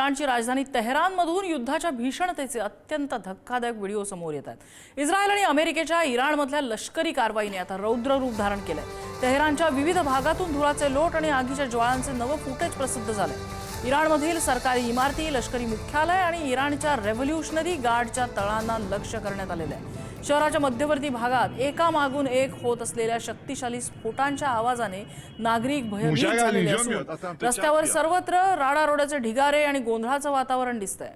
इराणची राजधानी तेहरानमधून युद्धाच्या भीषणतेचे अत्यंत धक्कादायक व्हिडिओ समोर येत आहेत। इस्रायल आणि अमेरिकेच्या इराणमधल्या लष्करी कारवाईने आता रौद्र रूप धारण केलंय। तेहरानच्या विविध भागातून धुराचे लोट आणि आगीच्या ज्वाळांचे नवं फुटेज प्रसिद्ध झाले। इराणमधील सरकारी इमारती, लष्करी मुख्यालय आणि इराणच्या रेव्होल्युशनरी गार्डच्या तळांना लक्ष्य करण्यात आलेले आहे। शहराच्या मध्यवर्ती भागात एकामागून एक होत असलेल्या शक्तिशाली स्फोटांच्या आवाजाने नागरिक भयभीत झालेले असून रस्त्यावर सर्वत्र राडारोड्याचे ढिगारे आणि गोंधळाचं वातावरण दिसतंय।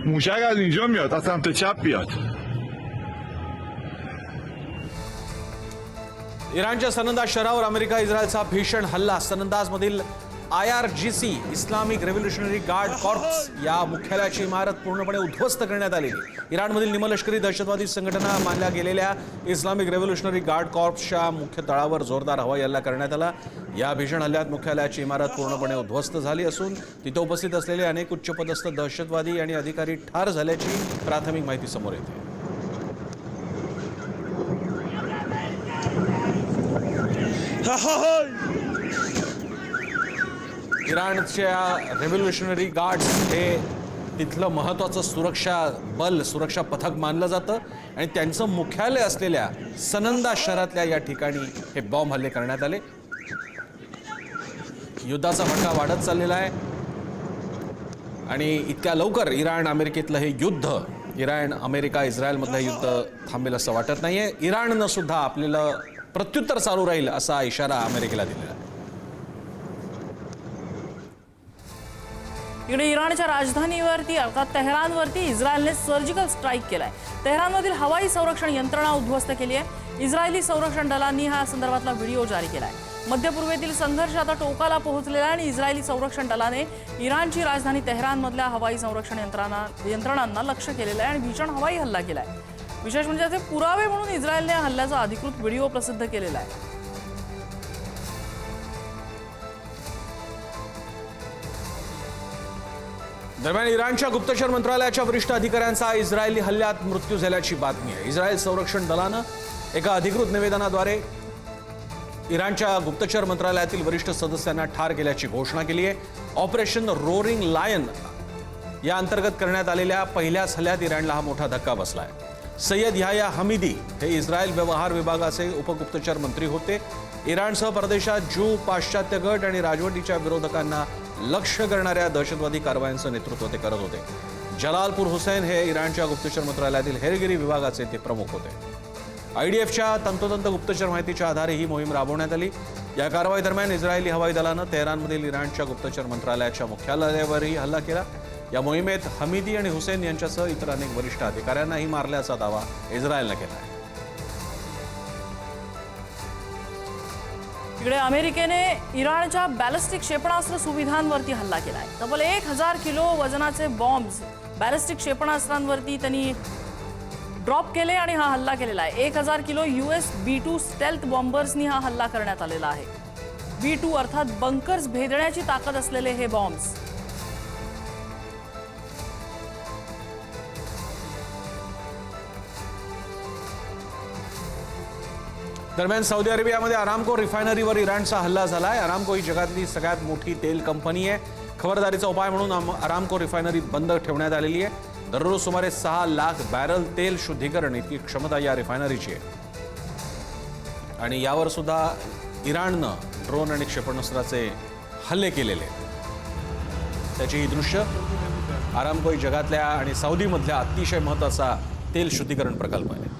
موشک از اینجا میاد، از سمت چپ بیاد. इराणच्या सनंदाज शहरावर अमेरिका इस्रायलचा भीषण हल्ला। सनंदाजमधील IRGC Islamic revolutionary guard corps या मुख्यालयाची इमारत पूर्णपणे उद्ध्वस्त करण्यात आली। इराणमधील निमलष्करी दहशतवादी संघटना मानल्या गेलेल्या इस्लामिक रेव्होल्युशनरी गार्ड कॉर्प्सच्या मुख्य तळावर जोरदार हवाई हल्ला करण्यात आला। या भीषण हल्ल्यात मुख्यालयाची इमारत पूर्णपणे उद्ध्वस्त झाली असून तिथे उपस्थित असलेले अनेक उच्चपदस्थ दहशतवादी आणि अधिकारी ठार झाल्याची प्राथमिक माहिती समोर येते। इराणच्या रेव्होल्युशनरी गार्ड्स हे तिथलं महत्त्वाचं सुरक्षा पथक मानलं जातं आणि त्यांचं मुख्यालय असलेल्या सनंदा शहरातल्या या ठिकाणी हे बॉम्ब हल्ले करण्यात आले। युद्धाचा भडका वाढत चाललेला आहे आणि इतक्या लवकर इराण अमेरिकेतलं हे युद्ध, इराण अमेरिका इस्रायलमधलं युद्ध थांबेल असं वाटत नाहीये। इराणनं सुद्धा आपल्याला प्रत्युत्तर चालू राहील असा इशारा अमेरिकेला दिलेला आहे। इकडे इराणच्या राजधानीवरती अर्थात तेहरानवरती इस्रायलने सर्जिकल स्ट्राईक केलाय। तेहरानमधील हवाई संरक्षण यंत्रणा उद्ध्वस्त केली आहे। इस्रायली संरक्षण दलांनी हा संदर्भातला व्हिडिओ जारी केलाय। मध्य पूर्वेतील संघर्ष आता टोकाला पोहोचलेला आहे आणि इस्रायली संरक्षण दलाने इराणची राजधानी तेहरानमधल्या हवाई संरक्षण यंत्रणांना लक्ष्य केलेलं आहे आणि भीषण हवाई हल्ला केलाय। विशेष म्हणजे त्याचे पुरावे म्हणून इस्रायलने हल्ल्याचा अधिकृत व्हिडिओ प्रसिद्ध केलेला आहे। दरम्यान इराणच्या गुप्तचर मंत्रालयाच्या वरिष्ठ अधिकाऱ्यांचा इस्रायली हल्ल्यात मृत्यू झाल्याची बातमी आहे। इस्रायल संरक्षण दलानं एका अधिकृत निवेदनाद्वारे इराणच्या गुप्तचर मंत्रालयातील वरिष्ठ सदस्यांना ठार केल्याची घोषणा केली आहे। ऑपरेशन रोरिंग लायन या अंतर्गत करण्यात आलेल्या पहिल्याच हल्ल्यात इराणला हा मोठा धक्का बसला आहे। सय्यद याह्या हमिदी हे इस्रायल व्यवहार विभागाचे उपगुप्तचर मंत्री होते। इराणसह परदेशात ज्यू, पाश्चात्य गट आणि राजवटीच्या विरोधकांना लक्ष्य करणाऱ्या दहशतवादी कारवायांचं नेतृत्व ते करत होते। जलालपूर हुसैन हे इराणच्या गुप्तचर मंत्रालयातील हेरगिरी विभागाचे ते प्रमुख होते। IDFच्या तंतोतंत गुप्तचर माहितीच्या आधारे ही मोहीम राबवण्यात आली। या कारवाई दरम्यान इस्रायली हवाई दलानं तेहरानमधील इराणच्या गुप्तचर मंत्रालयाच्या मुख्यालयावरही हल्ला केला। या मोहिमेत हमिदी आणि हुसैन यांच्यासह इतर अनेक वरिष्ठ अधिकाऱ्यांनाही मारल्याचा दावा इस्रायलने केला आहे। इकडे अमेरिकेने इराणच्या बॅलिस्टिक क्षेपणास्त्र सुविधांवरती हल्ला केलाय। तब्बल 1000 किलो वजनाचे बॉम्ब्स बॅलिस्टिक क्षेपणास्त्रांवरती त्यांनी ड्रॉप केले आणि हा हल्ला केलेला आहे। 1000 किलो US B-2 स्टेल्थ बॉम्बर्सनी हा हल्ला करण्यात आलेला आहे। B-2 अर्थात बंकर्स भेदण्याची ताकद असलेले हे बॉम्ब्स। दरम्यान सौदी अरेबियामध्ये अरामको रिफायनरीवर इराणचा हल्ला झालाय। अरामको ही जगातली सगळ्यात मोठी तेल कंपनी आहे। खबरदारीचा उपाय म्हणून अरामको रिफायनरी बंद ठेवण्यात आलेली आहे। दररोज सुमारे 6 लाख बॅरल तेल शुद्धीकरण इतकी क्षमता या रिफायनरीची आहे आणि यावर सुद्धा इराणनं ड्रोन आणि क्षेपणास्त्राचे हल्ले केलेले आहेत। त्याची ही दृश्य अरामको ही जगातल्या आणि सौदीमधल्या अतिशय महत्त्वाचा तेल शुद्धीकरण प्रकल्प आहे।